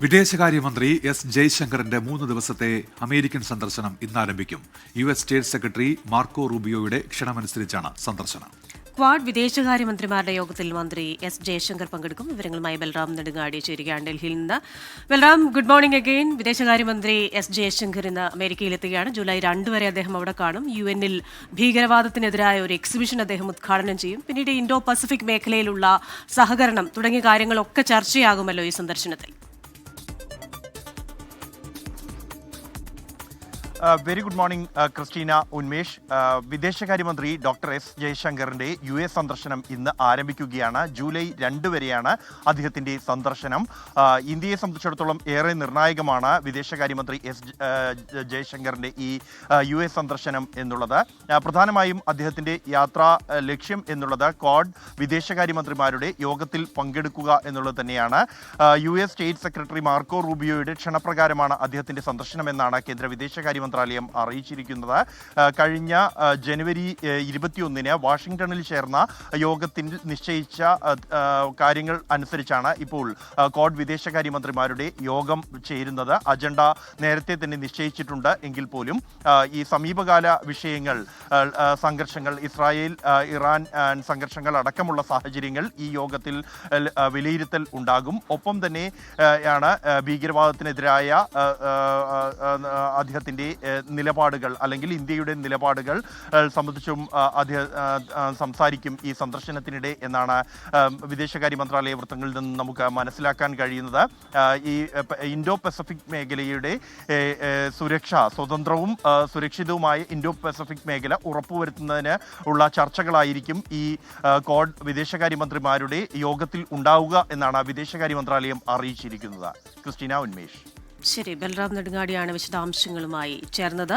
വിദേശകാര്യമന്ത്രി എസ് ജയശങ്കറിന്റെ 3 ദിവസത്തെ അമേരിക്കൻ സന്ദർശനം ഇന്ന് ആരംഭിക്കും. US സ്റ്റേറ്റ് സെക്രട്ടറി മാർക്കോ റൂബിയോയുടെ ക്ഷണമനുസരിച്ചാണ് സന്ദർശനം. ക്വാഡ് വിദേശകാര്യമന്ത്രിമാരുടെ യോഗത്തിൽ മന്ത്രി എസ് ജയശങ്കർ പങ്കെടുക്കും. വിവരങ്ങളുമായി ബൽറാം നെടുങ്ങാടി ചേരുകയാണ് ഡൽഹിയിൽ നിന്ന്. Balram, good morning again. വിദേശകാര്യമന്ത്രി എസ് ജയശങ്കർ ഇന്ന് അമേരിക്കയിലെത്തുകയാണ്. ജൂലൈ 2 വരെ അദ്ദേഹം അവിടെ കാണും. UN-ൽ ഭീകരവാദത്തിനെതിരായ ഒരു എക്സിബിഷൻ അദ്ദേഹം ഉദ്ഘാടനം ചെയ്യും. പിന്നീട് ഇൻഡോ പസഫിക് മേഖലയിലുള്ള സഹകരണം തുടങ്ങിയ കാര്യങ്ങളൊക്കെ ചർച്ചയാകുമല്ലോ ഈ സന്ദർശനത്തിൽ. Very good morning Christina, Unmesh. വിദേശകാര്യമന്ത്രി ഡോക്ടർ എസ് ജയശങ്കറിന്റെ US സന്ദർശനം ഇന്ന് ആരംഭിക്കുകയാണ്. ജൂലൈ 2 വരെയാണ് അദ്ദേഹത്തിന്റെ സന്ദർശനം. ഇന്ത്യയെ സംബന്ധിച്ചിടത്തോളം ഏറെ നിർണായകമാണ് വിദേശകാര്യമന്ത്രി എസ് ജയശങ്കറിന്റെ ഈ US സന്ദർശനം എന്നുള്ളത്. പ്രധാനമായും അദ്ദേഹത്തിന്റെ യാത്രാ ലക്ഷ്യം എന്നുള്ളത് ക്വാഡ് വിദേശകാര്യമന്ത്രിമാരുടെ യോഗത്തിൽ പങ്കെടുക്കുക എന്നുള്ളത് തന്നെയാണ്. US സ്റ്റേറ്റ് സെക്രട്ടറി മാർക്കോ റൂബിയോയുടെ ക്ഷണപ്രകാരമാണ് അദ്ദേഹത്തിന്റെ സന്ദർശനം എന്നാണ് കേന്ദ്ര വിദേശകാര്യ മന്ത്രാലയം അറിയിച്ചിരിക്കുന്നത്. കഴിഞ്ഞ ജനുവരി 21-ന് വാഷിംഗ്ടണിൽ ചേർന്ന യോഗത്തിൽ നിശ്ചയിച്ച കാര്യങ്ങൾ അനുസരിച്ചാണ് ഇപ്പോൾ ക്വാഡ് വിദേശകാര്യമന്ത്രിമാരുടെ യോഗം ചേരുന്നത്. അജണ്ട നേരത്തെ തന്നെ നിശ്ചയിച്ചിട്ടുണ്ട് എങ്കിൽ പോലും ഈ സമീപകാല വിഷയങ്ങൾ, സംഘർഷങ്ങൾ, ഇസ്രായേൽ ഇറാൻ സംഘർഷങ്ങൾ അടക്കമുള്ള സാഹചര്യങ്ങൾ ഈ യോഗത്തിൽ വിലയിരുത്തൽ ഉണ്ടാകും. ഒപ്പം തന്നെ ആണ് ഭീകരവാദത്തിനെതിരായ അദ്ദേഹത്തിൻ്റെ നിലപാടുകൾ അല്ലെങ്കിൽ ഇന്ത്യയുടെ നിലപാടുകൾ സംബന്ധിച്ചും സംസാരിക്കും ഈ സന്ദർശനത്തിനിടെ എന്നാണ് വിദേശകാര്യ മന്ത്രാലയ വൃത്തങ്ങളിൽ നിന്ന് നമുക്ക് മനസ്സിലാക്കാൻ കഴിയുന്നത്. ഈ ഇൻഡോ പസഫിക് മേഖലയുടെ സുരക്ഷ, സ്വതന്ത്രവും സുരക്ഷിതവുമായ ഇൻഡോ പസഫിക് മേഖല ഉറപ്പുവരുത്തുന്നതിന് ഉള്ള ചർച്ചകളായിരിക്കും ഈ ക്വാഡ് വിദേശകാര്യമന്ത്രിമാരുടെ യോഗത്തിൽ ഉണ്ടാവുക എന്നാണ് വിദേശകാര്യ മന്ത്രാലയം അറിയിച്ചിരിക്കുന്നത്. ക്രിസ്റ്റീന, ഉന്മേഷ്. ശരി, ബൽറാം നെടുങ്ങാടിയാണ് വിശദാംശങ്ങളുമായി ചേർന്നത്.